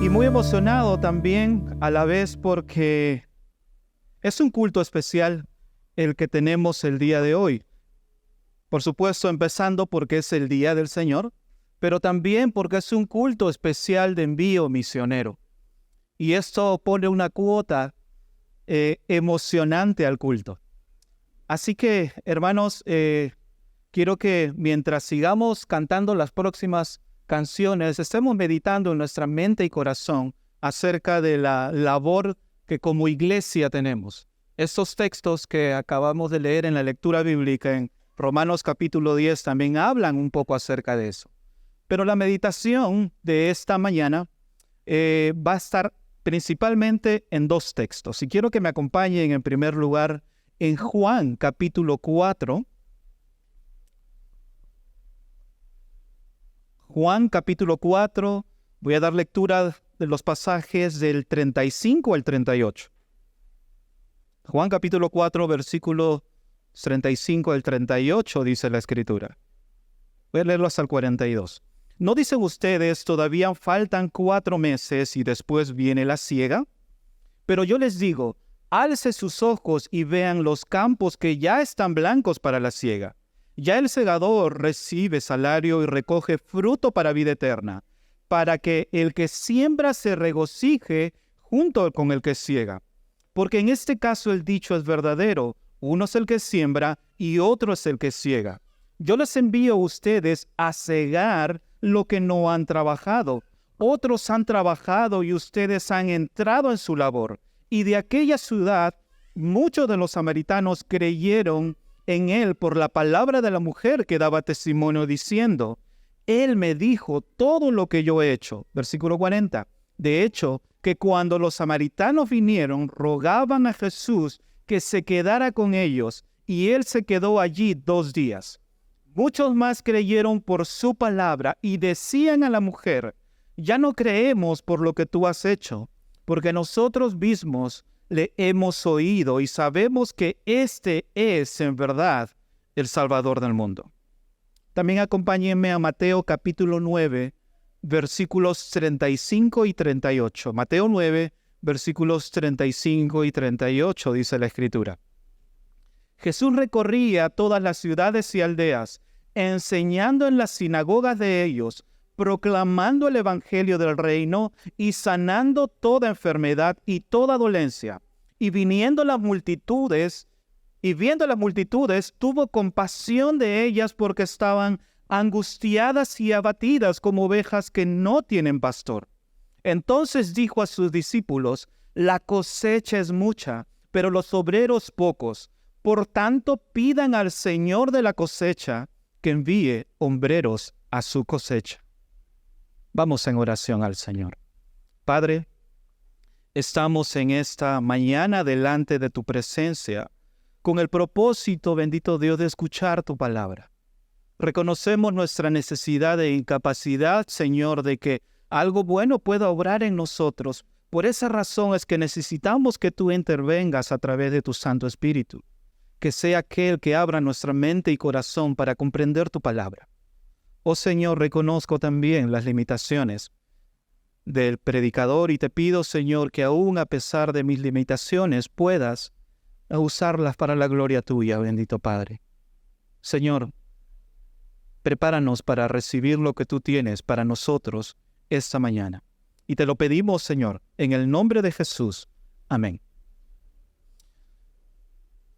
Y muy emocionado también a la vez porque es un culto especial el que tenemos el día de hoy. Por supuesto, empezando porque es el Día del Señor, pero también porque es un culto especial de envío misionero. Y esto pone una cuota emocionante al culto. Así que, hermanos, quiero que mientras sigamos cantando las próximas canciones, estemos meditando en nuestra mente y corazón acerca de la labor que como iglesia tenemos. Estos textos que acabamos de leer en la lectura bíblica en Romanos capítulo 10 también hablan un poco acerca de eso. Pero la meditación de esta mañana va a estar principalmente en dos textos. Y quiero que me acompañen en primer lugar en Juan capítulo 4. Juan capítulo 4, voy a dar lectura de los pasajes del 35 al 38. Juan capítulo 4, versículo 35 al 38 dice la Escritura. Voy a leerlo hasta el 42. ¿No dicen ustedes, todavía faltan 4 meses y después viene la siega? Pero yo les digo, alce sus ojos y vean los campos que ya están blancos para la siega. Ya el segador recibe salario y recoge fruto para vida eterna, para que el que siembra se regocije junto con el que siega. Porque en este caso el dicho es verdadero, uno es el que siembra y otro es el que siega. Yo les envío a ustedes a segar lo que no han trabajado. Otros han trabajado y ustedes han entrado en su labor. Y de aquella ciudad muchos de los samaritanos creyeron en él por la palabra de la mujer que daba testimonio diciendo, él me dijo todo lo que yo he hecho. Versículo 40. De hecho, que cuando los samaritanos vinieron, rogaban a Jesús que se quedara con ellos, y él se quedó allí 2 días. Muchos más creyeron por su palabra y decían a la mujer, ya no creemos por lo que tú has hecho, porque nosotros mismos le hemos oído y sabemos que este es en verdad el Salvador del mundo. También acompáñenme a Mateo capítulo 9, versículos 35 y 38. Mateo 9, versículos 35 y 38 dice la Escritura. Jesús recorría todas las ciudades y aldeas, enseñando en las sinagogas de ellos, proclamando el evangelio del reino y sanando toda enfermedad y toda dolencia. Y viendo las multitudes, tuvo compasión de ellas porque estaban angustiadas y abatidas como ovejas que no tienen pastor. Entonces dijo a sus discípulos, la cosecha es mucha, pero los obreros pocos. Por tanto, pidan al Señor de la cosecha que envíe obreros a su cosecha. Vamos en oración al Señor. Padre, estamos en esta mañana delante de tu presencia con el propósito, bendito Dios, de escuchar tu palabra. Reconocemos nuestra necesidad e incapacidad, Señor, de que algo bueno pueda obrar en nosotros. Por esa razón es que necesitamos que tú intervengas a través de tu Santo Espíritu, que sea aquel que abra nuestra mente y corazón para comprender tu palabra. Oh Señor, reconozco también las limitaciones del predicador y te pido, Señor, que aún a pesar de mis limitaciones puedas usarlas para la gloria tuya, bendito Padre. Señor, prepáranos para recibir lo que tú tienes para nosotros esta mañana. Y te lo pedimos, Señor, en el nombre de Jesús. Amén.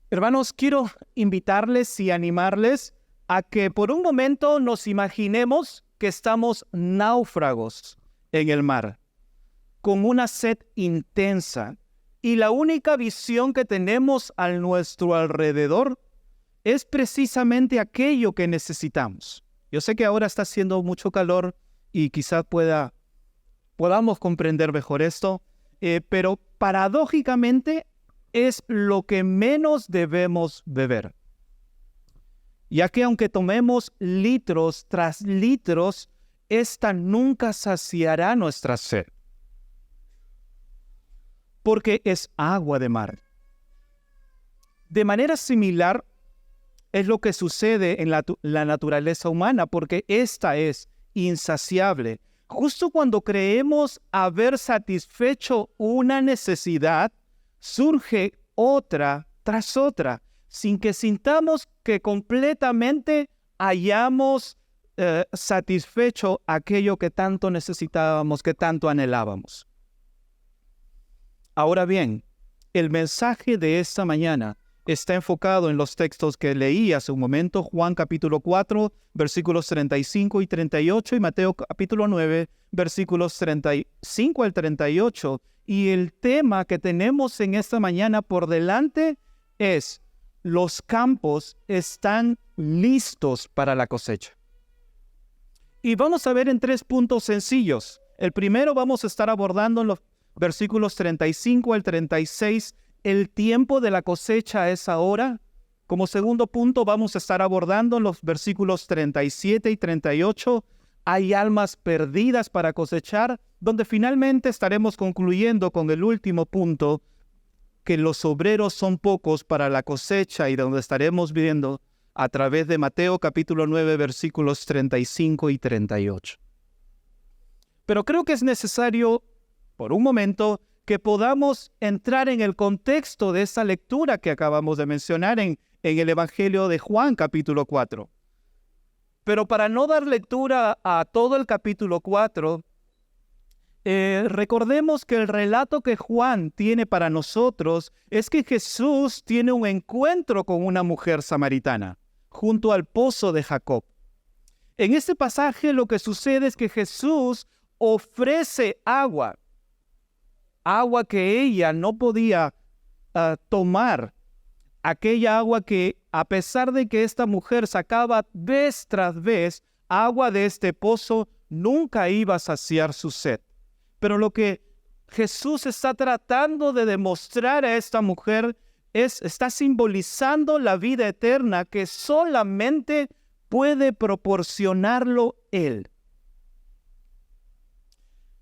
Hermanos, quiero invitarles y animarles a que por un momento nos imaginemos que estamos náufragos en el mar, con una sed intensa, y la única visión que tenemos a nuestro alrededor es precisamente aquello que necesitamos. Yo sé que ahora está haciendo mucho calor y quizás podamos comprender mejor esto, pero paradójicamente es lo que menos debemos beber. Ya que aunque tomemos litros tras litros, esta nunca saciará nuestra sed, porque es agua de mar. De manera similar, es lo que sucede en la naturaleza humana, porque esta es insaciable. Justo cuando creemos haber satisfecho una necesidad, surge otra tras otra, sin que sintamos que completamente hayamos satisfecho aquello que tanto necesitábamos, que tanto anhelábamos. Ahora bien, el mensaje de esta mañana está enfocado en los textos que leí hace un momento, Juan capítulo 4, versículos 35 y 38, y Mateo capítulo 9, versículos 35 al 38. Y el tema que tenemos en esta mañana por delante es: los campos están listos para la cosecha. Y vamos a ver en 3 puntos sencillos. El primero, vamos a estar abordando en los versículos 35 al 36, el tiempo de la cosecha es ahora. Como segundo punto, vamos a estar abordando en los versículos 37 y 38, hay almas perdidas para cosechar, donde finalmente estaremos concluyendo con el último punto, que los obreros son pocos para la cosecha, y donde estaremos viendo a través de Mateo capítulo 9, versículos 35 y 38. Pero creo que es necesario, por un momento, que podamos entrar en el contexto de esa lectura que acabamos de mencionar en el Evangelio de Juan capítulo 4. Pero para no dar lectura a todo el capítulo 4, recordemos que el relato que Juan tiene para nosotros es que Jesús tiene un encuentro con una mujer samaritana junto al pozo de Jacob. En este pasaje lo que sucede es que Jesús ofrece agua que ella no podía tomar, aquella agua que, a pesar de que esta mujer sacaba vez tras vez agua de este pozo, nunca iba a saciar su sed. Pero lo que Jesús está tratando de demostrar a esta mujer está simbolizando la vida eterna que solamente puede proporcionarlo Él.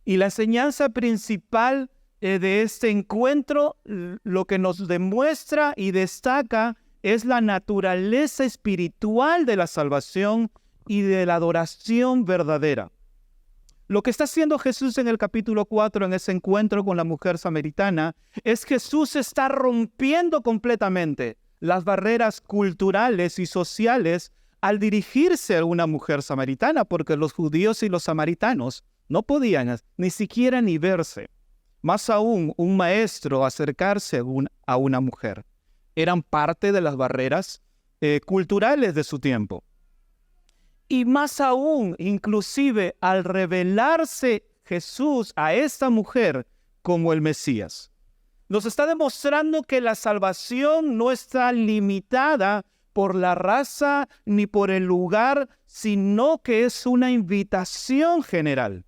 Y la enseñanza principal de este encuentro, lo que nos demuestra y destaca es la naturaleza espiritual de la salvación y de la adoración verdadera. Lo que está haciendo Jesús en el capítulo 4, en ese encuentro con la mujer samaritana, es que Jesús está rompiendo completamente las barreras culturales y sociales al dirigirse a una mujer samaritana, porque los judíos y los samaritanos no podían ni siquiera ni verse. Más aún, un maestro acercarse a una mujer. Eran parte de las barreras culturales de su tiempo. Y más aún, inclusive, al revelarse Jesús a esta mujer como el Mesías, nos está demostrando que la salvación no está limitada por la raza ni por el lugar, sino que es una invitación general.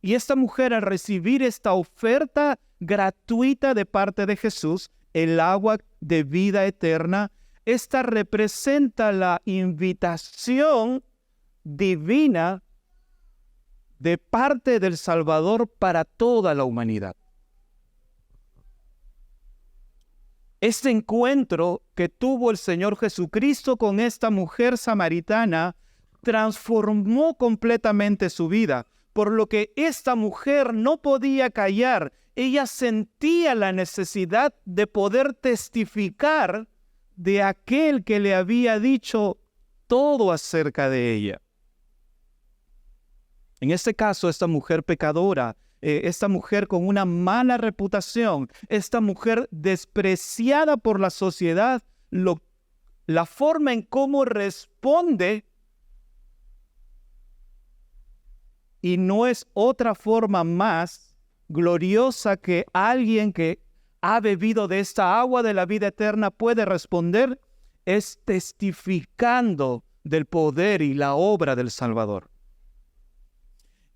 Y esta mujer, al recibir esta oferta gratuita de parte de Jesús, el agua de vida eterna, esta representa la invitación divina de parte del Salvador para toda la humanidad. Este encuentro que tuvo el Señor Jesucristo con esta mujer samaritana transformó completamente su vida, por lo que esta mujer no podía callar. Ella sentía la necesidad de poder testificar de aquel que le había dicho todo acerca de ella. En este caso, esta mujer pecadora, esta mujer con una mala reputación, esta mujer despreciada por la sociedad, la forma en cómo responde, y no es otra forma más gloriosa que alguien que ha bebido de esta agua de la vida eterna puede responder, es testificando del poder y la obra del Salvador.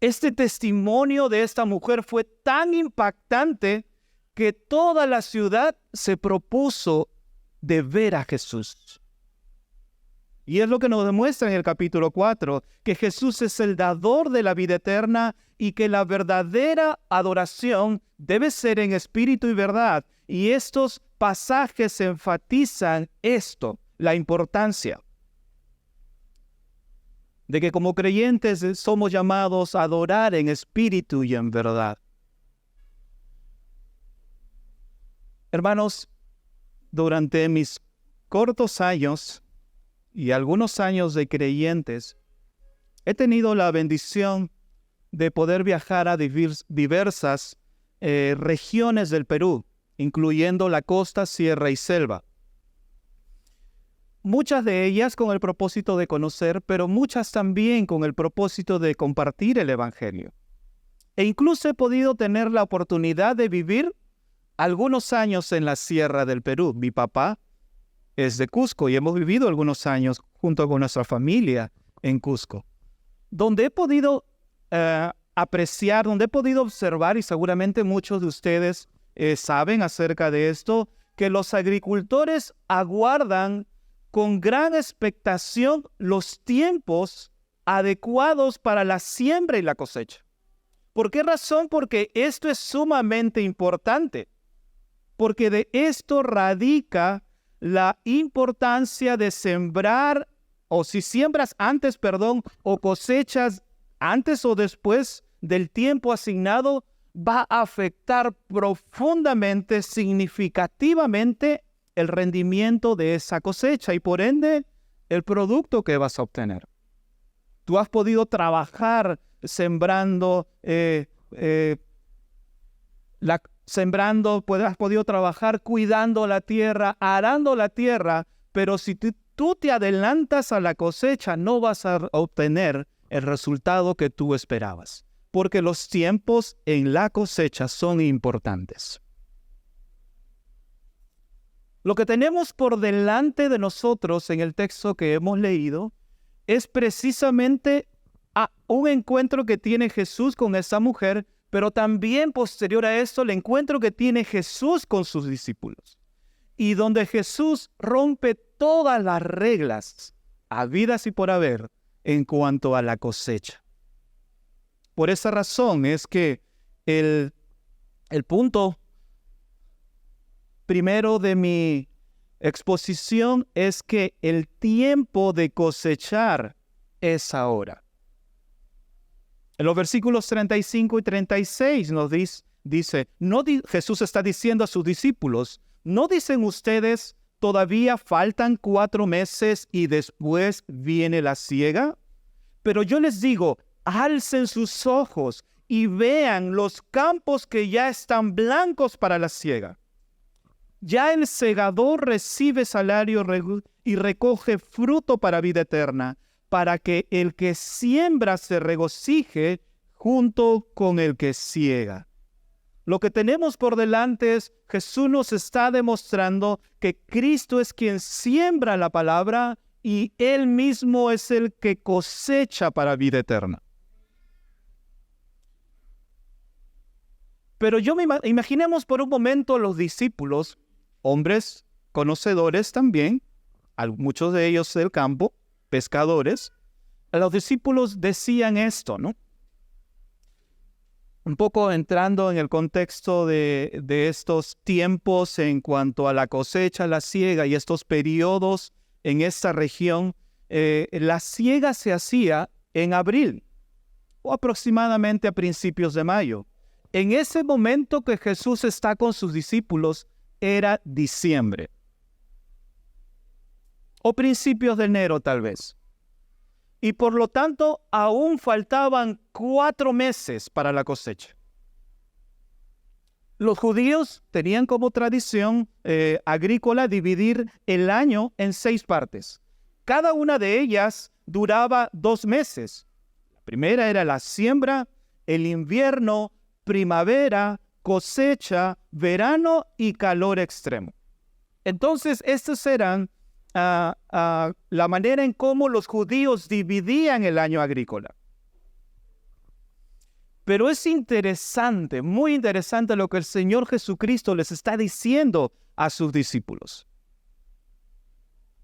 Este testimonio de esta mujer fue tan impactante que toda la ciudad se propuso de ver a Jesús. Y es lo que nos demuestra en el capítulo 4, que Jesús es el dador de la vida eterna y que la verdadera adoración debe ser en espíritu y verdad. Y estos pasajes enfatizan esto, la importancia. de que como creyentes somos llamados a adorar en espíritu y en verdad. Hermanos, durante mis cortos años y algunos años de creyentes, he tenido la bendición de poder viajar a diversas regiones del Perú, incluyendo la costa, sierra y selva. Muchas de ellas con el propósito de conocer, pero muchas también con el propósito de compartir el Evangelio. E incluso he podido tener la oportunidad de vivir algunos años en la sierra del Perú. Mi papá es de Cusco y hemos vivido algunos años junto con nuestra familia en Cusco, donde he podido apreciar, donde he podido observar, y seguramente muchos de ustedes saben acerca de esto, que los agricultores aguardan con gran expectación los tiempos adecuados para la siembra y la cosecha. ¿Por qué razón? Porque esto es sumamente importante, porque de esto radica la importancia de sembrar, o si siembras antes, o cosechas antes o después del tiempo asignado, va a afectar profundamente, significativamente, el rendimiento de esa cosecha y por ende el producto que vas a obtener. Tú has podido trabajar sembrando, has podido trabajar cuidando la tierra, arando la tierra, pero si tú te adelantas a la cosecha, no vas a obtener el resultado que tú esperabas, porque los tiempos en la cosecha son importantes. Lo que tenemos por delante de nosotros en el texto que hemos leído es precisamente un encuentro que tiene Jesús con esa mujer, pero también posterior a esto el encuentro que tiene Jesús con sus discípulos, y donde Jesús rompe todas las reglas habidas y por haber en cuanto a la cosecha. Por esa razón es que el punto primero de mi exposición es que el tiempo de cosechar es ahora. En los versículos 35 y 36 nos dice, Jesús está diciendo a sus discípulos, ¿no dicen ustedes, todavía faltan 4 meses y después viene la siega? Pero yo les digo, alcen sus ojos y vean los campos que ya están blancos para la siega. Ya el segador recibe salario y recoge fruto para vida eterna, para que el que siembra se regocije junto con el que siega. Lo que tenemos por delante es, Jesús nos está demostrando que Cristo es quien siembra la palabra y Él mismo es el que cosecha para vida eterna. Pero imaginemos por un momento los discípulos, hombres conocedores también, muchos de ellos del campo, pescadores. Los discípulos decían esto, ¿no? Un poco entrando en el contexto de estos tiempos en cuanto a la cosecha, la siega y estos periodos en esta región, la siega se hacía en abril o aproximadamente a principios de mayo. En ese momento que Jesús está con sus discípulos, era diciembre o principios de enero tal vez. Y por lo tanto, aún faltaban 4 meses para la cosecha. Los judíos tenían como tradición agrícola dividir el año en 6 partes. Cada una de ellas duraba 2 meses. La primera era la siembra, el invierno, primavera, cosecha, verano y calor extremo. Entonces, estas eran la manera en cómo los judíos dividían el año agrícola. Pero es interesante, muy interesante lo que el Señor Jesucristo les está diciendo a sus discípulos.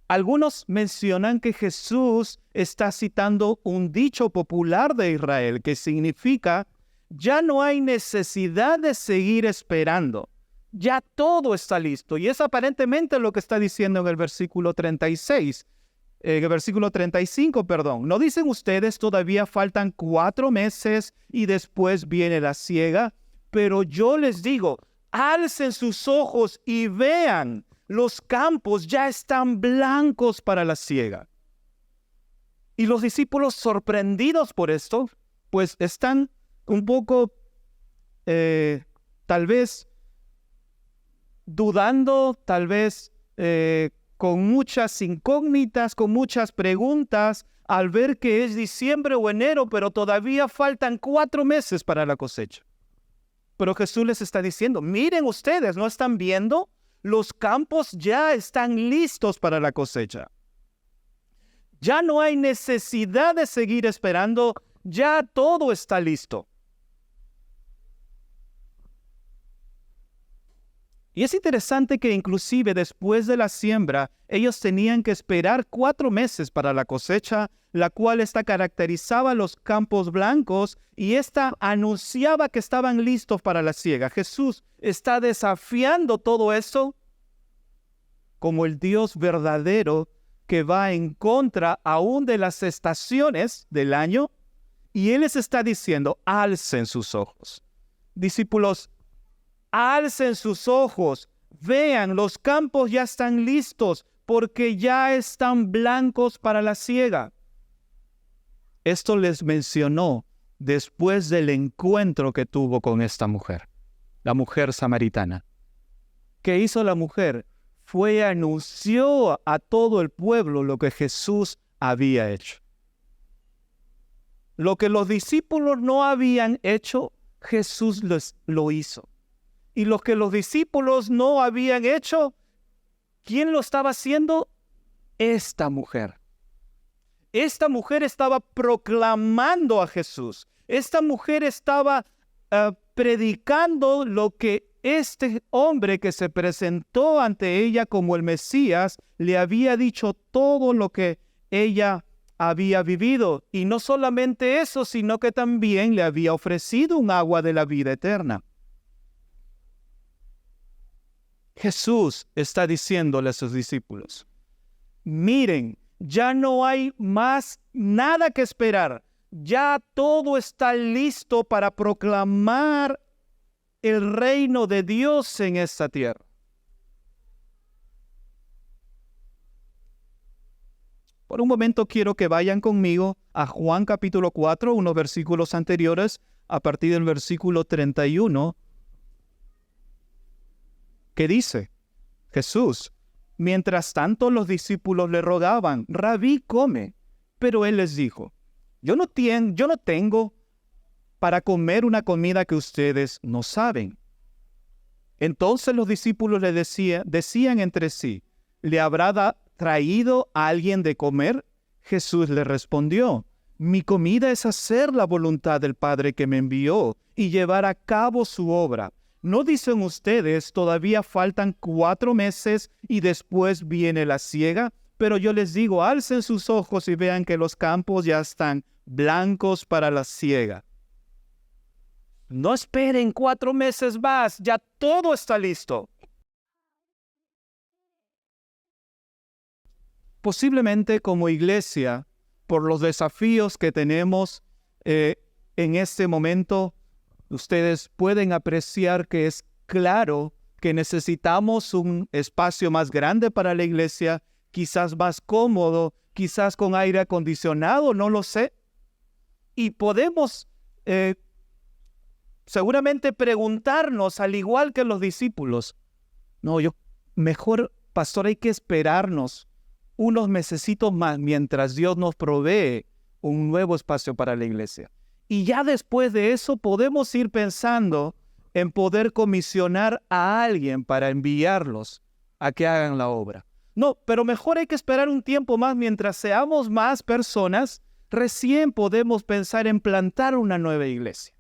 Algunos mencionan que Jesús está citando un dicho popular de Israel que significa: ya no hay necesidad de seguir esperando. Ya todo está listo. Y es aparentemente lo que está diciendo en el versículo 36. versículo 35, perdón. ¿No dicen ustedes todavía faltan 4 meses y después viene la siega? Pero yo les digo, alcen sus ojos y vean, los campos ya están blancos para la siega. Y los discípulos, sorprendidos por esto, pues están un poco, tal vez, dudando, tal vez con muchas incógnitas, con muchas preguntas, al ver que es diciembre o enero, pero todavía faltan 4 meses para la cosecha. Pero Jesús les está diciendo, miren ustedes, ¿no están viendo? Los campos ya están listos para la cosecha. Ya no hay necesidad de seguir esperando, ya todo está listo. Y es interesante que inclusive después de la siembra, ellos tenían que esperar 4 meses para la cosecha, la cual caracterizaba los campos blancos y esta anunciaba que estaban listos para la siega. Jesús está desafiando todo eso como el Dios verdadero que va en contra aún de las estaciones del año, y Él les está diciendo, alcen sus ojos. Discípulos, alcen sus ojos, vean, los campos ya están listos porque ya están blancos para la siega. Esto les mencionó después del encuentro que tuvo con esta mujer, la mujer samaritana. ¿Qué hizo la mujer? Anunció a todo el pueblo lo que Jesús había hecho. Lo que los discípulos no habían hecho, Jesús lo hizo. Y lo que los discípulos no habían hecho, ¿quién lo estaba haciendo? Esta mujer. Esta mujer estaba proclamando a Jesús. Esta mujer estaba predicando lo que este hombre que se presentó ante ella como el Mesías le había dicho, todo lo que ella había vivido. Y no solamente eso, sino que también le había ofrecido un agua de la vida eterna. Jesús está diciéndole a sus discípulos, miren, ya no hay más nada que esperar. Ya todo está listo para proclamar el reino de Dios en esta tierra. Por un momento quiero que vayan conmigo a Juan capítulo 4, unos versículos anteriores, a partir del versículo 31, que dice, Jesús, mientras tanto los discípulos le rogaban, Rabí, come. Pero él les dijo, yo no tengo para comer una comida que ustedes no saben. Entonces los discípulos le decían entre sí, ¿le habrá traído a alguien de comer? Jesús le respondió, mi comida es hacer la voluntad del Padre que me envió y llevar a cabo su obra. ¿No dicen ustedes, todavía faltan 4 meses y después viene la siega? Pero yo les digo, alcen sus ojos y vean que los campos ya están blancos para la siega. No esperen 4 meses más, ya todo está listo. Posiblemente como iglesia, por los desafíos que tenemos en este momento, ustedes pueden apreciar que es claro que necesitamos un espacio más grande para la iglesia, quizás más cómodo, quizás con aire acondicionado, no lo sé. Y podemos seguramente preguntarnos, al igual que los discípulos, mejor, pastor, hay que esperarnos unos mesecitos más mientras Dios nos provee un nuevo espacio para la iglesia. Y ya después de eso podemos ir pensando en poder comisionar a alguien para enviarlos a que hagan la obra. No, pero mejor hay que esperar un tiempo más mientras seamos más personas, recién podemos pensar en plantar una nueva iglesia.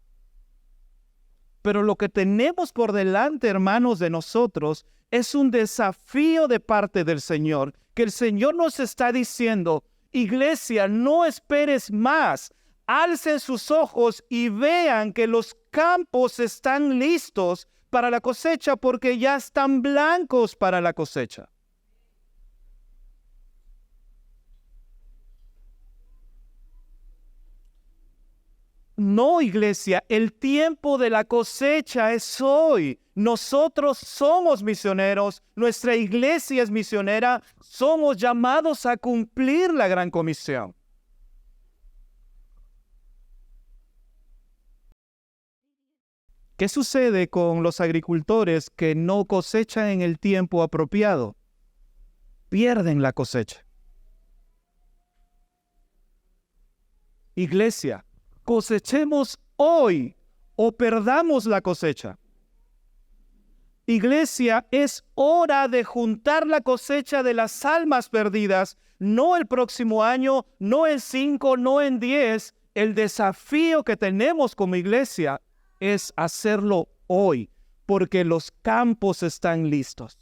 Pero lo que tenemos por delante, hermanos, de nosotros, es un desafío de parte del Señor, que el Señor nos está diciendo, iglesia, no esperes más, alcen sus ojos y vean que los campos están listos para la cosecha porque ya están blancos para la cosecha. No, iglesia, el tiempo de la cosecha es hoy. Nosotros somos misioneros, nuestra iglesia es misionera, somos llamados a cumplir la gran comisión. ¿Qué sucede con los agricultores que no cosechan en el tiempo apropiado? Pierden la cosecha. Iglesia, cosechemos hoy o perdamos la cosecha. Iglesia, es hora de juntar la cosecha de las almas perdidas, no el próximo año, no en 5, no en 10. El desafío que tenemos como iglesia es hacerlo hoy, porque los campos están listos.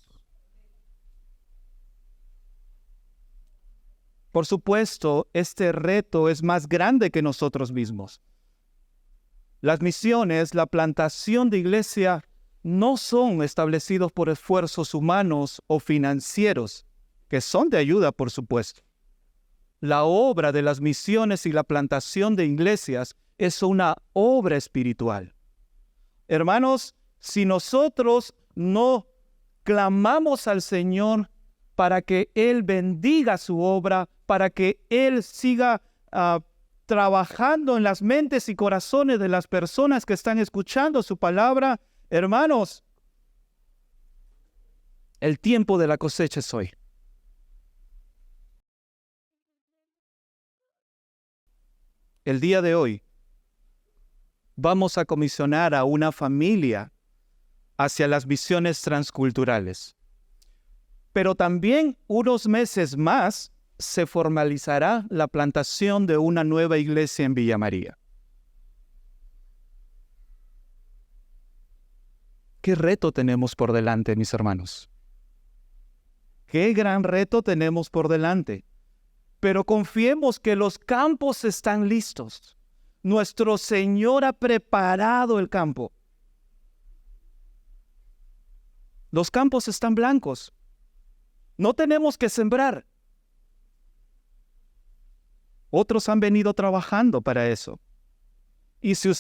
Por supuesto, este reto es más grande que nosotros mismos. Las misiones, la plantación de iglesia, no son establecidos por esfuerzos humanos o financieros, que son de ayuda, por supuesto. La obra de las misiones y la plantación de iglesias es una obra espiritual. Hermanos, si nosotros no clamamos al Señor para que Él bendiga su obra, para que Él siga trabajando en las mentes y corazones de las personas que están escuchando su palabra, hermanos, el tiempo de la cosecha es hoy. El día de hoy vamos a comisionar a una familia hacia las misiones transculturales. Pero también unos meses más se formalizará la plantación de una nueva iglesia en Villa María. ¿Qué reto tenemos por delante, mis hermanos? ¿Qué gran reto tenemos por delante? Pero confiemos que los campos están listos. Nuestro Señor ha preparado el campo. Los campos están blancos. No tenemos que sembrar. Otros han venido trabajando para eso. Y si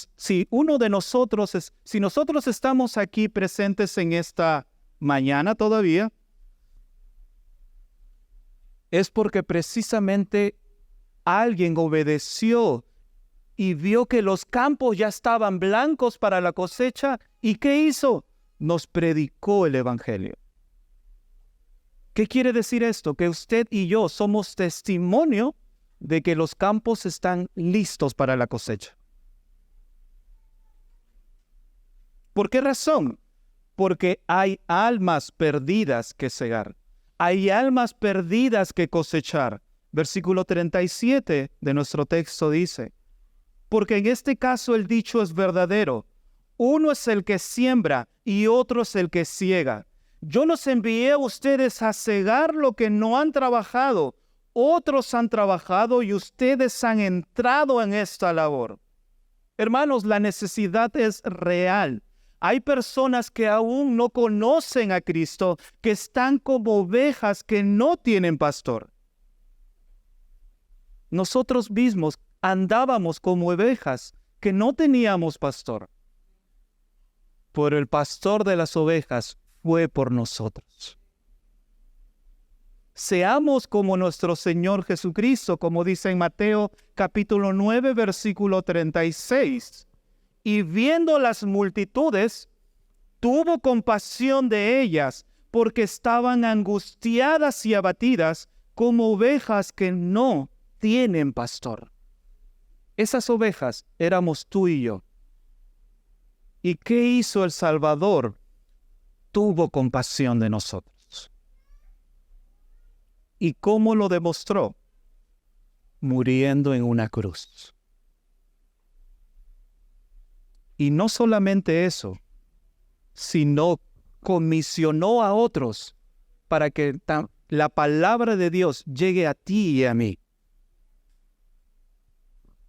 nosotros estamos aquí presentes en esta mañana todavía, es porque precisamente alguien obedeció y vio que los campos ya estaban blancos para la cosecha. ¿Y qué hizo? Nos predicó el Evangelio. ¿Qué quiere decir esto? Que usted y yo somos testimonio de que los campos están listos para la cosecha. ¿Por qué razón? Porque hay almas perdidas que cegar. Hay almas perdidas que cosechar. Versículo 37 de nuestro texto dice: porque en este caso el dicho es verdadero. Uno es el que siembra y otro es el que ciega. Yo los envié a ustedes a cegar lo que no han trabajado. Otros han trabajado y ustedes han entrado en esta labor. Hermanos, la necesidad es real. Hay personas que aún no conocen a Cristo, que están como ovejas que no tienen pastor. Nosotros mismos andábamos como ovejas que no teníamos pastor. Pero el pastor de las ovejas fue por nosotros. Seamos como nuestro Señor Jesucristo, como dice en Mateo capítulo 9, versículo 36. Y viendo las multitudes, tuvo compasión de ellas, porque estaban angustiadas y abatidas como ovejas que no tienen pastor. Esas ovejas éramos tú y yo. ¿Y qué hizo el Salvador? Tuvo compasión de nosotros. ¿Y cómo lo demostró? Muriendo en una cruz. Y no solamente eso, sino comisionó a otros para que la palabra de Dios llegue a ti y a mí.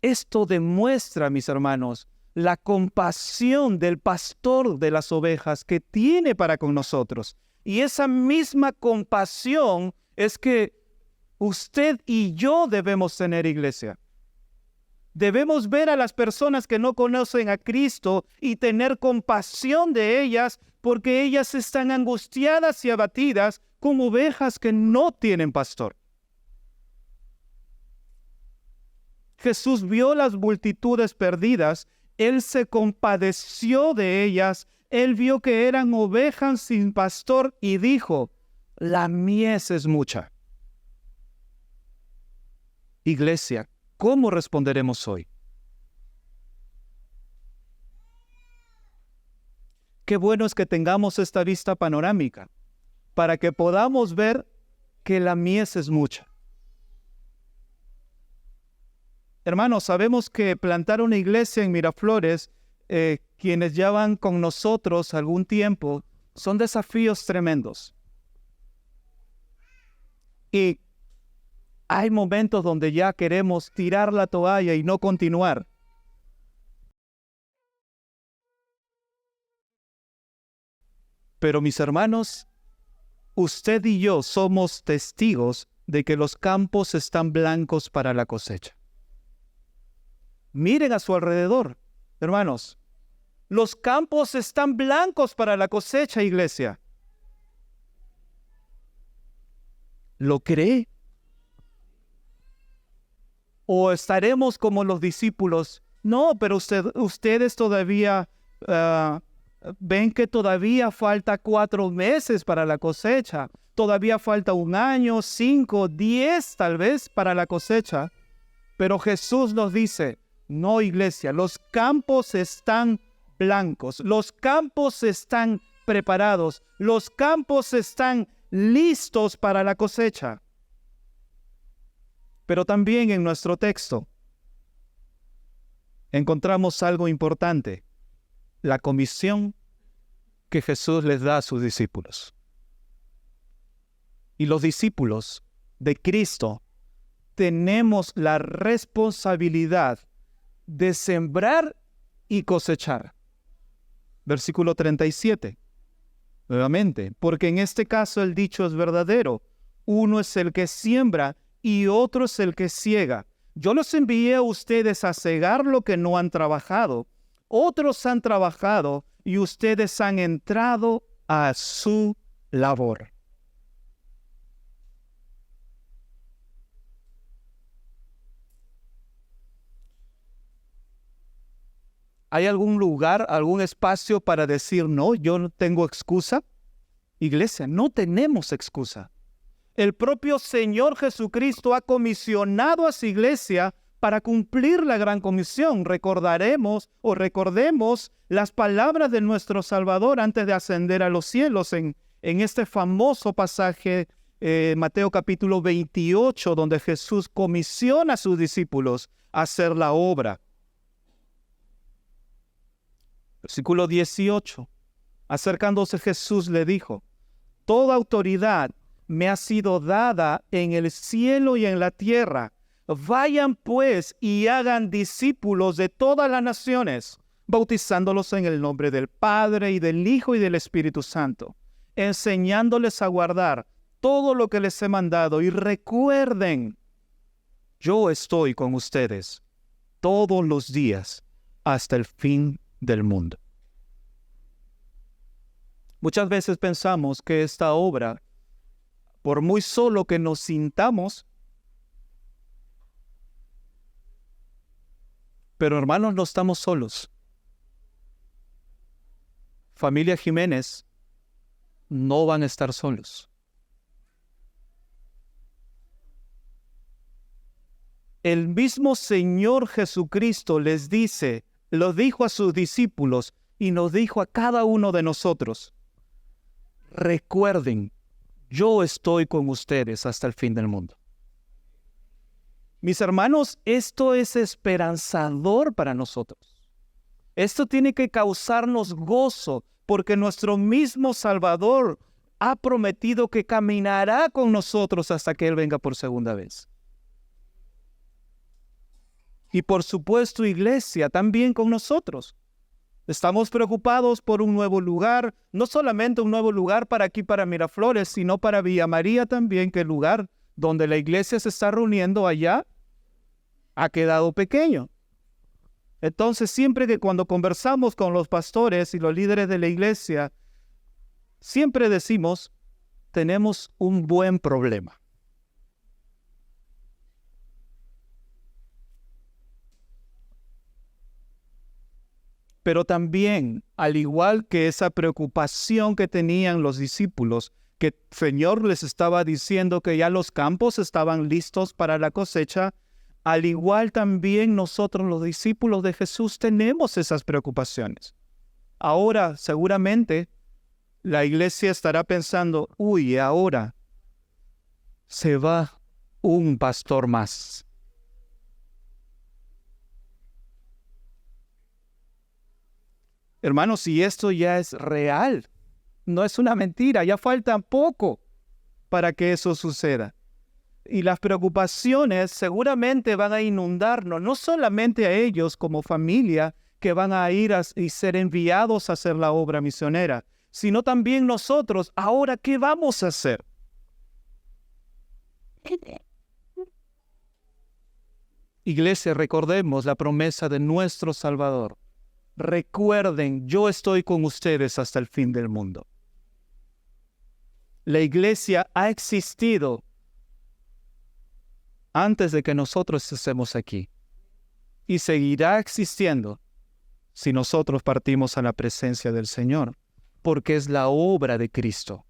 Esto demuestra, mis hermanos, la compasión del pastor de las ovejas que tiene para con nosotros. Y esa misma compasión es que usted y yo debemos tener, iglesia. Debemos ver a las personas que no conocen a Cristo y tener compasión de ellas, porque ellas están angustiadas y abatidas como ovejas que no tienen pastor. Jesús vio las multitudes perdidas, Él se compadeció de ellas, Él vio que eran ovejas sin pastor y dijo: la mies es mucha. Iglesia, ¿cómo responderemos hoy? Qué bueno es que tengamos esta vista panorámica para que podamos ver que la mies es mucha. Hermanos, sabemos que plantar una iglesia en Miraflores, quienes ya van con nosotros algún tiempo, son desafíos tremendos. Y hay momentos donde ya queremos tirar la toalla y no continuar. Pero mis hermanos, usted y yo somos testigos de que los campos están blancos para la cosecha. Miren a su alrededor, hermanos. Los campos están blancos para la cosecha, iglesia. ¿Lo cree? ¿O estaremos como los discípulos? No, pero ustedes todavía ven que todavía falta 4 meses para la cosecha. Todavía falta 1 año, 5, 10 tal vez para la cosecha. Pero Jesús nos dice: no, iglesia, los campos están blancos, los campos están preparados, los campos están listos para la cosecha. Pero también en nuestro texto encontramos algo importante: la comisión que Jesús les da a sus discípulos. Y los discípulos de Cristo tenemos la responsabilidad de sembrar y cosechar. Versículo 37. Nuevamente, porque en este caso el dicho es verdadero: uno es el que siembra y otro es el que ciega. Yo los envié a ustedes a cegar lo que no han trabajado. Otros han trabajado y ustedes han entrado a su labor. ¿Hay algún lugar, algún espacio para decir no, yo no tengo excusa? Iglesia, no tenemos excusa. El propio Señor Jesucristo ha comisionado a su iglesia para cumplir la gran comisión. Recordemos las palabras de nuestro Salvador antes de ascender a los cielos en este famoso pasaje, Mateo capítulo 28, donde Jesús comisiona a sus discípulos a hacer la obra. Versículo 18. Acercándose Jesús le dijo: toda autoridad me ha sido dada en el cielo y en la tierra. Vayan pues y hagan discípulos de todas las naciones, bautizándolos en el nombre del Padre y del Hijo y del Espíritu Santo, enseñándoles a guardar todo lo que les he mandado. Y recuerden, yo estoy con ustedes todos los días hasta el fin del mundo. Muchas veces pensamos que esta obra, por muy solo que nos sintamos, pero hermanos, no estamos solos. Familia Jiménez no van a estar solos. El mismo Señor Jesucristo les dice, lo dijo a sus discípulos y nos dijo a cada uno de nosotros: recuerden, yo estoy con ustedes hasta el fin del mundo. Mis hermanos, esto es esperanzador para nosotros. Esto tiene que causarnos gozo, porque nuestro mismo Salvador ha prometido que caminará con nosotros hasta que Él venga por segunda vez. Y por supuesto, iglesia, también con nosotros. Estamos preocupados por un nuevo lugar, no solamente un nuevo lugar para aquí, para Miraflores, sino para Villa María también, que el lugar donde la iglesia se está reuniendo allá ha quedado pequeño. Entonces, siempre que cuando conversamos con los pastores y los líderes de la iglesia, siempre decimos, tenemos un buen problema. Pero también, al igual que esa preocupación que tenían los discípulos, que el Señor les estaba diciendo que ya los campos estaban listos para la cosecha, al igual también nosotros los discípulos de Jesús tenemos esas preocupaciones. Ahora, seguramente, la iglesia estará pensando, uy, ahora se va un pastor más. Hermanos, si esto ya es real, no es una mentira, ya falta poco para que eso suceda. Y las preocupaciones seguramente van a inundarnos, no solamente a ellos como familia que van a ir y ser enviados a hacer la obra misionera, sino también nosotros. Ahora, ¿qué vamos a hacer? Iglesia, recordemos la promesa de nuestro Salvador. Recuerden, yo estoy con ustedes hasta el fin del mundo. La iglesia ha existido antes de que nosotros estemos aquí y seguirá existiendo si nosotros partimos a la presencia del Señor, porque es la obra de Cristo.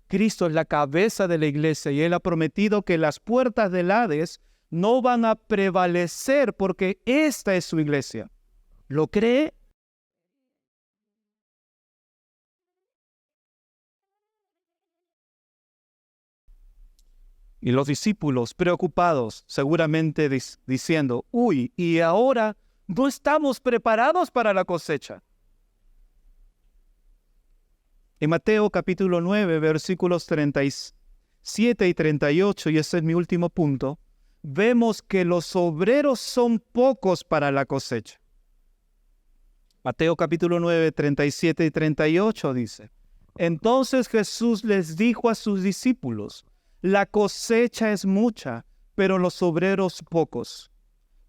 Cristo es la cabeza de la iglesia y Él ha prometido que las puertas del Hades no van a prevalecer porque esta es su iglesia. ¿Lo cree? Y los discípulos preocupados, seguramente diciendo, uy, y ahora no estamos preparados para la cosecha. En Mateo capítulo 9, versículos 37 y 38, y ese es mi último punto, vemos que los obreros son pocos para la cosecha. Mateo capítulo 9, 37 y 38 dice, entonces Jesús les dijo a sus discípulos, la cosecha es mucha, pero los obreros pocos.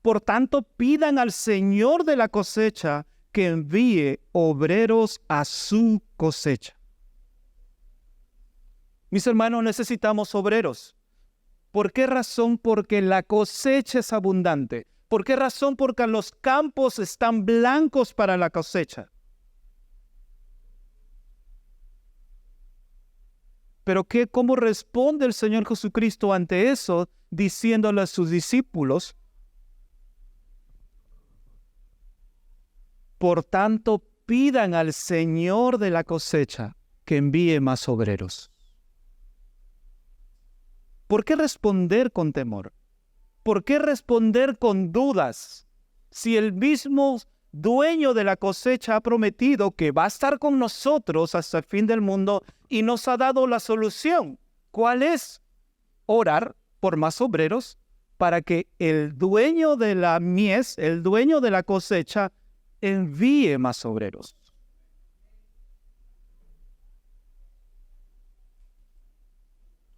Por tanto, pidan al Señor de la cosecha que envíe obreros a su cosecha. Mis hermanos, necesitamos obreros. ¿Por qué razón? Porque la cosecha es abundante. ¿Por qué razón? Porque los campos están blancos para la cosecha. Pero ¿cómo responde el Señor Jesucristo ante eso, diciéndole a sus discípulos? Por tanto, pidan al Señor de la cosecha que envíe más obreros. ¿Por qué responder con temor? ¿Por qué responder con dudas? Si el mismo dueño de la cosecha ha prometido que va a estar con nosotros hasta el fin del mundo y nos ha dado la solución. ¿Cuál es? Orar por más obreros para que el dueño de la mies, el dueño de la cosecha, envíe más obreros.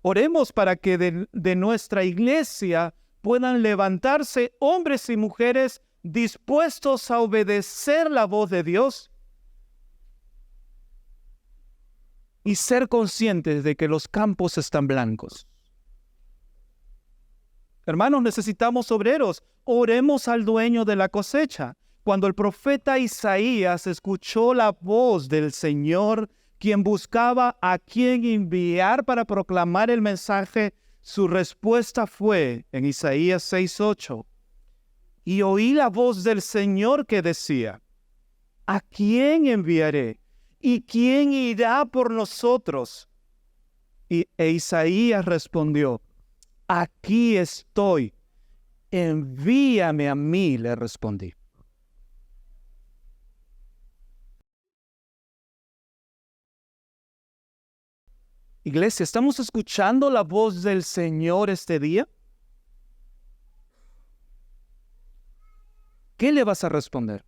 Oremos para que de nuestra iglesia puedan levantarse hombres y mujeres dispuestos a obedecer la voz de Dios y ser conscientes de que los campos están blancos. Hermanos, necesitamos obreros. Oremos al dueño de la cosecha. Cuando el profeta Isaías escuchó la voz del Señor, quien buscaba a quien enviar para proclamar el mensaje, su respuesta fue en Isaías 6:8. Y oí la voz del Señor que decía, ¿a quién enviaré? ¿Y quién irá por nosotros? E Isaías respondió, aquí estoy, envíame a mí, le respondí. Iglesia, ¿estamos escuchando la voz del Señor este día? ¿Qué le vas a responder?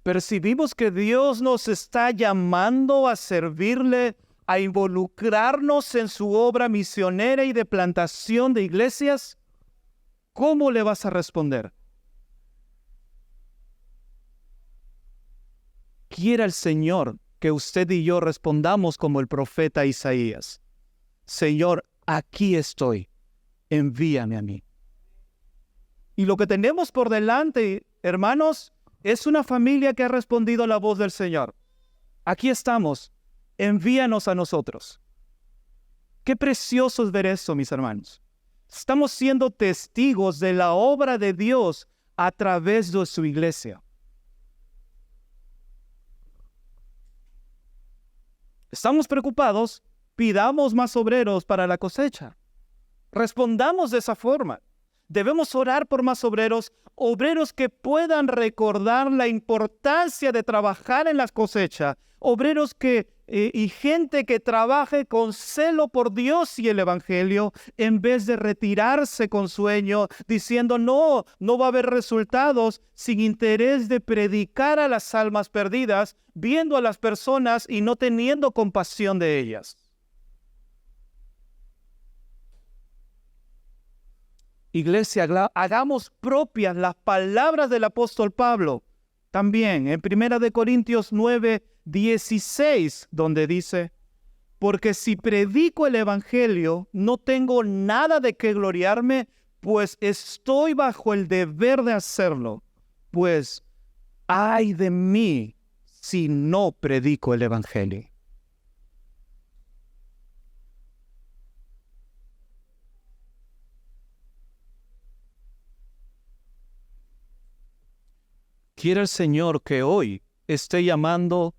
Percibimos que Dios nos está llamando a servirle, a involucrarnos en su obra misionera y de plantación de iglesias. ¿Cómo le vas a responder? Quiera el Señor que usted y yo respondamos como el profeta Isaías. Señor, aquí estoy, envíame a mí. Y lo que tenemos por delante, hermanos, es una familia que ha respondido a la voz del Señor. Aquí estamos, envíanos a nosotros. Qué precioso es ver eso, mis hermanos. Estamos siendo testigos de la obra de Dios a través de su iglesia. Estamos preocupados, pidamos más obreros para la cosecha. Respondamos de esa forma. Debemos orar por más obreros, obreros que puedan recordar la importancia de trabajar en la cosecha, obreros y gente que trabaje con celo por Dios y el Evangelio, en vez de retirarse con sueño, diciendo no va a haber resultados, sin interés de predicar a las almas perdidas, viendo a las personas y no teniendo compasión de ellas. Iglesia, hagamos propias las palabras del apóstol Pablo. También en 1 Corintios 9:16, donde dice, porque si predico el evangelio, no tengo nada de qué gloriarme, pues estoy bajo el deber de hacerlo. Pues ay de mí si no predico el evangelio. Quiere el Señor que hoy esté llamando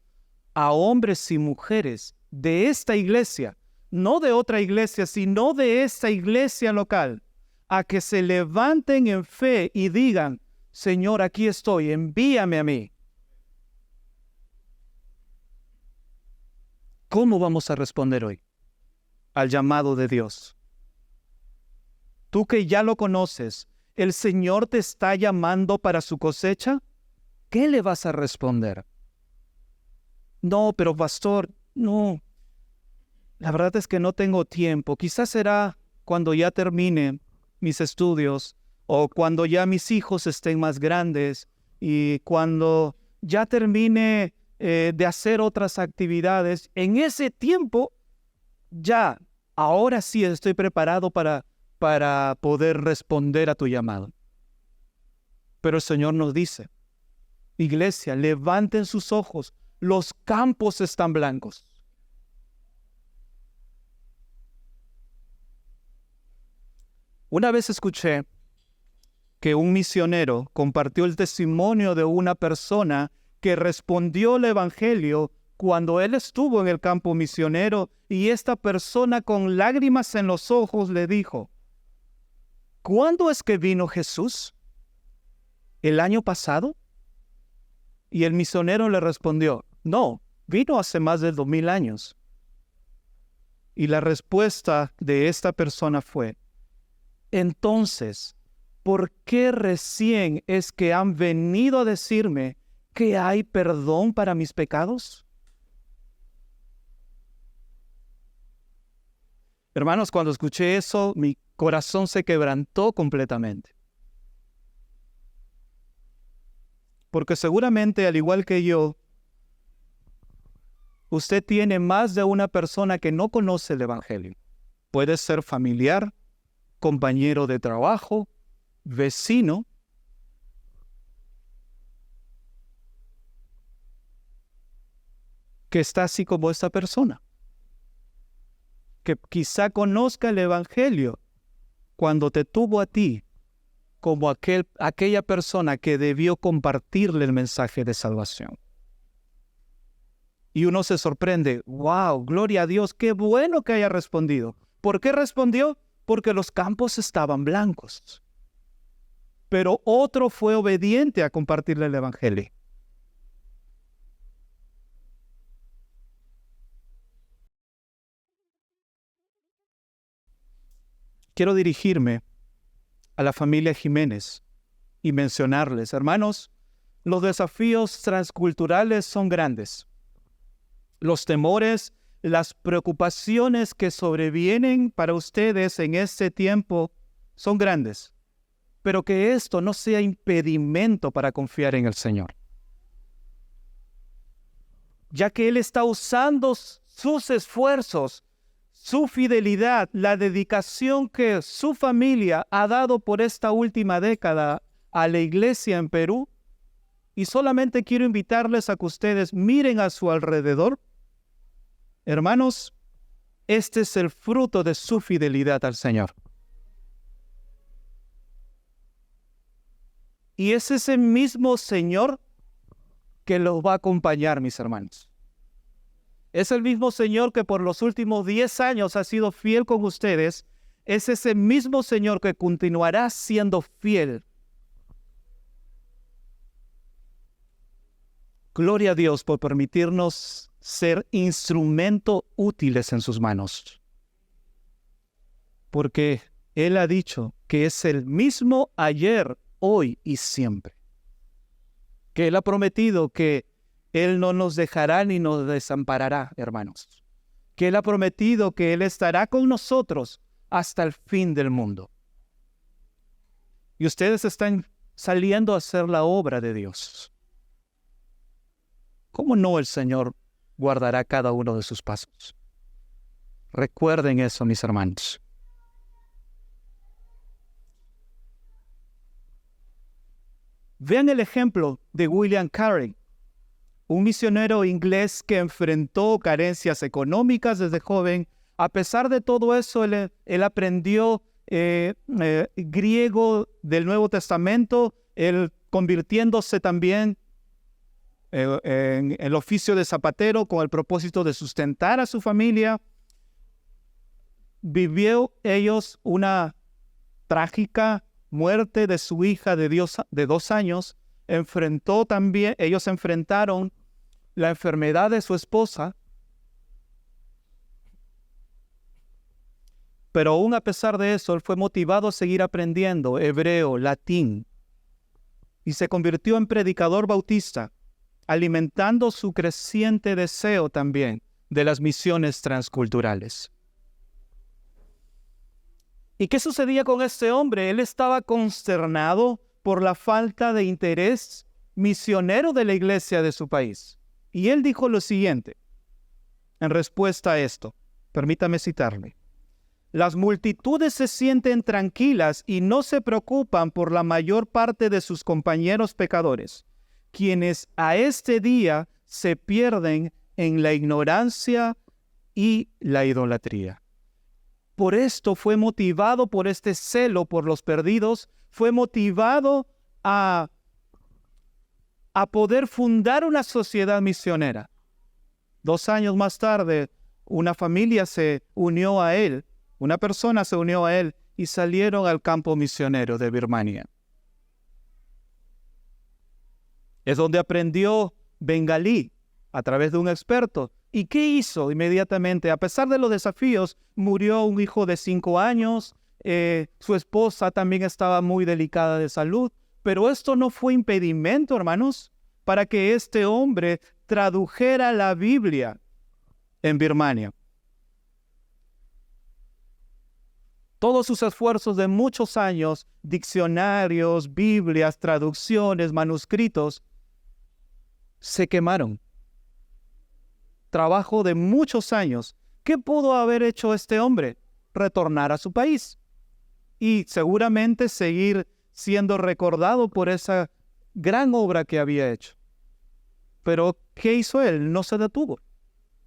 a hombres y mujeres de esta iglesia, no de otra iglesia, sino de esta iglesia local, a que se levanten en fe y digan, Señor, aquí estoy, envíame a mí. ¿Cómo vamos a responder hoy al llamado de Dios? Tú que ya lo conoces, ¿el Señor te está llamando para su cosecha? ¿Qué le vas a responder? No, pero pastor, no. La verdad es que no tengo tiempo. Quizás será cuando ya termine mis estudios o cuando ya mis hijos estén más grandes y cuando ya termine de hacer otras actividades. En ese tiempo, ya, ahora sí estoy preparado para poder responder a tu llamado. Pero el Señor nos dice, iglesia, levanten sus ojos, los campos están blancos. Una vez escuché que un misionero compartió el testimonio de una persona que respondió el evangelio cuando él estuvo en el campo misionero, y esta persona con lágrimas en los ojos le dijo, ¿cuándo es que vino Jesús? ¿El año pasado? Y el misionero le respondió, no, vino hace más de 2000 años. Y la respuesta de esta persona fue, entonces, ¿por qué recién es que han venido a decirme que hay perdón para mis pecados? Hermanos, cuando escuché eso, mi corazón se quebrantó completamente. Porque seguramente, al igual que yo, usted tiene más de una persona que no conoce el evangelio. Puede ser familiar, compañero de trabajo, vecino. Que está así como esta persona. Que quizá conozca el evangelio cuando te tuvo a ti como aquella persona que debió compartirle el mensaje de salvación. Y uno se sorprende, wow, gloria a Dios, qué bueno que haya respondido. ¿Por qué respondió? Porque los campos estaban blancos. Pero otro fue obediente a compartirle el evangelio. Quiero dirigirme a la familia Jiménez y mencionarles, hermanos, los desafíos transculturales son grandes. Los temores, las preocupaciones que sobrevienen para ustedes en este tiempo son grandes. pero que esto no sea impedimento para confiar en el Señor, ya que Él está usando sus esfuerzos, su fidelidad, la dedicación que su familia ha dado por esta última década a la iglesia en Perú. Y solamente quiero invitarles a que ustedes miren a su alrededor. Hermanos, este es el fruto de su fidelidad al Señor. Y es ese mismo Señor que los va a acompañar, mis hermanos. Es el mismo Señor que por los últimos 10 años ha sido fiel con ustedes. Es ese mismo Señor que continuará siendo fiel. Gloria a Dios por permitirnos ser instrumentos útiles en sus manos. Porque Él ha dicho que es el mismo ayer, hoy y siempre. Que Él ha prometido que Él no nos dejará ni nos desamparará, hermanos. Que Él ha prometido que Él estará con nosotros hasta el fin del mundo. Y ustedes están saliendo a hacer la obra de Dios. ¿Cómo no el Señor guardará cada uno de sus pasos? Recuerden eso, mis hermanos. Vean el ejemplo de William Carey, un misionero inglés que enfrentó carencias económicas desde joven. A pesar de todo eso, él aprendió griego del Nuevo Testamento, él convirtiéndose también en el oficio de zapatero con el propósito de sustentar a su familia. Vivió ellos una trágica muerte de su hija de 2 años. Ellos enfrentaron la enfermedad de su esposa, pero aún a pesar de eso, él fue motivado a seguir aprendiendo hebreo, latín, y se convirtió en predicador bautista, alimentando su creciente deseo también de las misiones transculturales. ¿Y qué sucedía con este hombre? Él estaba consternado por la falta de interés misionero de la iglesia de su país. Y él dijo lo siguiente, en respuesta a esto, permítame citarle: las multitudes se sienten tranquilas y no se preocupan por la mayor parte de sus compañeros pecadores, quienes a este día se pierden en la ignorancia y la idolatría. Por esto fue motivado por este celo por los perdidos, fue motivado a poder fundar una sociedad misionera. 2 años más tarde, una familia se unió a él, una persona se unió a él y salieron al campo misionero de Birmania. Es donde aprendió bengalí a través de un experto. ¿Y qué hizo inmediatamente? A pesar de los desafíos, murió un hijo de 5 años, su esposa también estaba muy delicada de salud, pero esto no fue impedimento, hermanos, para que este hombre tradujera la Biblia en Birmania. Todos sus esfuerzos de muchos años, diccionarios, Biblias, traducciones, manuscritos, se quemaron. Trabajo de muchos años. ¿Qué pudo haber hecho este hombre? Retornar a su país y seguramente seguir siendo recordado por esa gran obra que había hecho. Pero ¿qué hizo él? No se detuvo.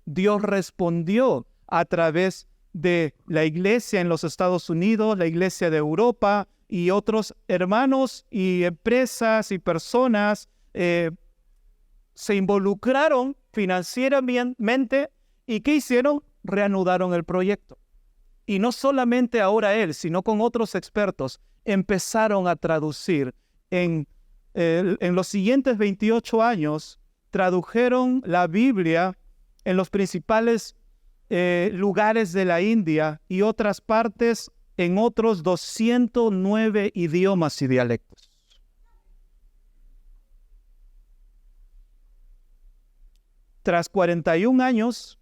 Dios respondió a través de la iglesia en los Estados Unidos, la iglesia de Europa y otros hermanos y empresas y personas se involucraron financieramente. ¿Y qué hicieron? Reanudaron el proyecto. Y no solamente ahora él, sino con otros expertos, empezaron a traducir. En los siguientes 28 años, tradujeron la Biblia en los principales lugares de la India y otras partes en otros 209 idiomas y dialectos. Tras 41 años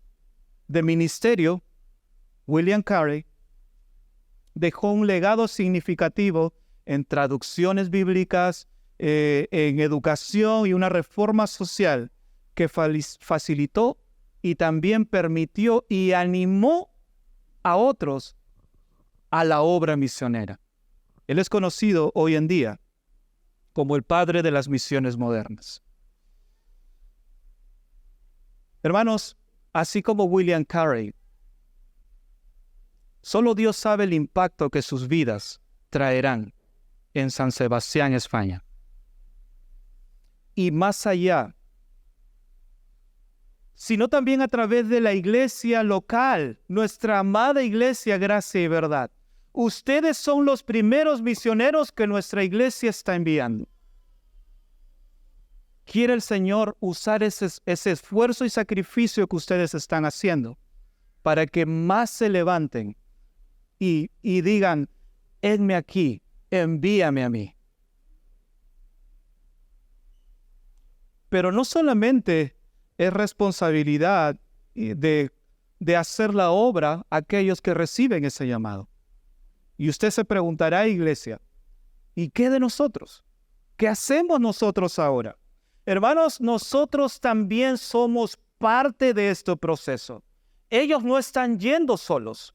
de ministerio, William Carey dejó un legado significativo en traducciones bíblicas, en educación y una reforma social que facilitó y también permitió y animó a otros a la obra misionera. Él es conocido hoy en día como el padre de las misiones modernas. Hermanos, así como William Carey, solo Dios sabe el impacto que sus vidas traerán en San Sebastián, España. Y más allá, sino también a través de la iglesia local, nuestra amada iglesia Gracia y Verdad. Ustedes son los primeros misioneros que nuestra iglesia está enviando. Quiere el Señor usar ese esfuerzo y sacrificio que ustedes están haciendo para que más se levanten y digan, henme aquí, envíame a mí. Pero no solamente es responsabilidad de hacer la obra a aquellos que reciben ese llamado. Y usted se preguntará, iglesia, ¿y qué de nosotros? ¿Qué hacemos nosotros ahora? Hermanos, nosotros también somos parte de este proceso. Ellos no están yendo solos,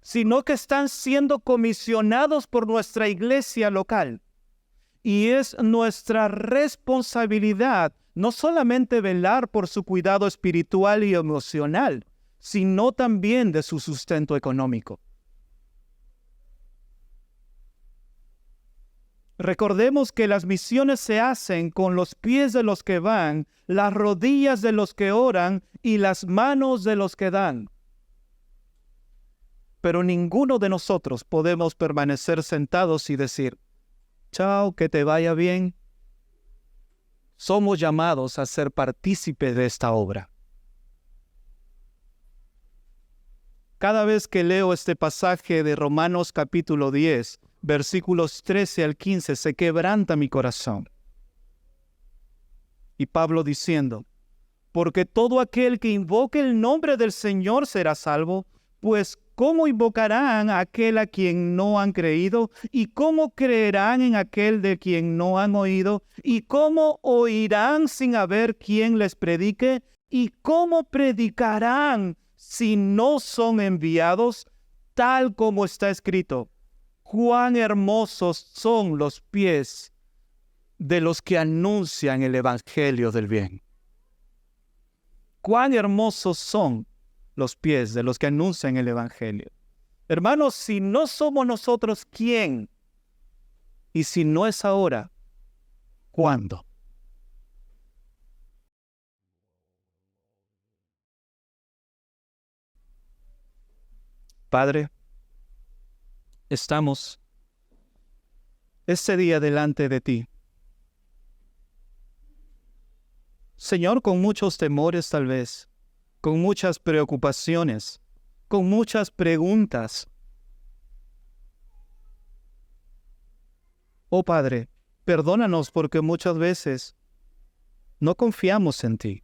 sino que están siendo comisionados por nuestra iglesia local. Y es nuestra responsabilidad no solamente velar por su cuidado espiritual y emocional, sino también de su sustento económico. Recordemos que las misiones se hacen con los pies de los que van, las rodillas de los que oran y las manos de los que dan. Pero ninguno de nosotros podemos permanecer sentados y decir, chao, que te vaya bien. Somos llamados a ser partícipes de esta obra. Cada vez que leo este pasaje de Romanos capítulo 10, versículos 13 al 15, se quebranta mi corazón. Y Pablo diciendo, porque todo aquel que invoque el nombre del Señor será salvo, pues ¿cómo invocarán a aquel a quien no han creído? ¿Y cómo creerán en aquel de quien no han oído? ¿Y cómo oirán sin haber quien les predique? ¿Y cómo predicarán si no son enviados? Tal como está escrito, cuán hermosos son los pies de los que anuncian el evangelio del bien. Cuán hermosos son los pies de los que anuncian el evangelio. Hermanos, si no somos nosotros, ¿quién? Y si no es ahora, ¿cuándo? Padre, estamos este día delante de ti. Señor, con muchos temores tal vez, con muchas preocupaciones, con muchas preguntas. Oh Padre, perdónanos porque muchas veces no confiamos en ti.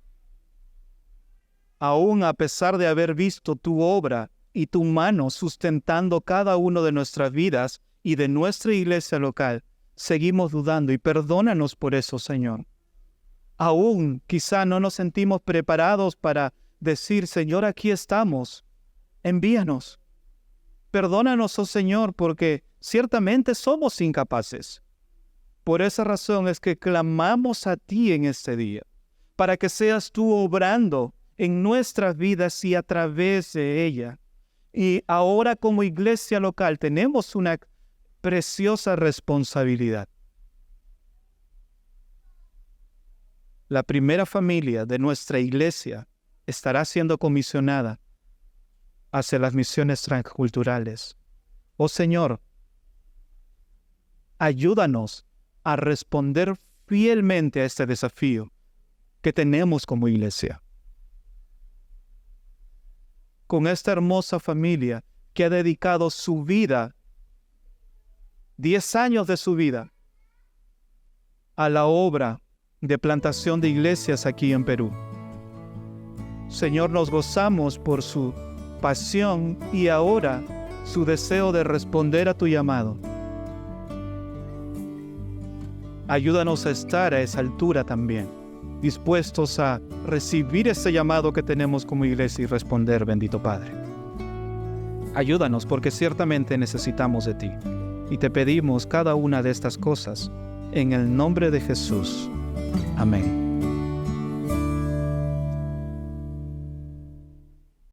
Aún a pesar de haber visto tu obra y tu mano sustentando cada uno de nuestras vidas y de nuestra iglesia local, seguimos dudando y perdónanos por eso, Señor. Aún quizá no nos sentimos preparados para decir, Señor, aquí estamos, envíanos. Perdónanos, oh Señor, porque ciertamente somos incapaces. Por esa razón es que clamamos a ti en este día, para que seas tú obrando en nuestras vidas y a través de ella. Y ahora como iglesia local tenemos una preciosa responsabilidad. La primera familia de nuestra iglesia estará siendo comisionada hacia las misiones transculturales. Oh Señor, ayúdanos a responder fielmente a este desafío que tenemos como iglesia. Con esta hermosa familia que ha dedicado su vida, 10 años de su vida, a la obra de plantación de iglesias aquí en Perú. Señor, nos gozamos por su pasión y ahora su deseo de responder a tu llamado Ayúdanos a estar a esa altura también, dispuestos a recibir ese llamado que tenemos como iglesia y responder, bendito Padre. Ayúdanos porque ciertamente necesitamos de ti. Y te pedimos cada una de estas cosas en el nombre de Jesús. Amén.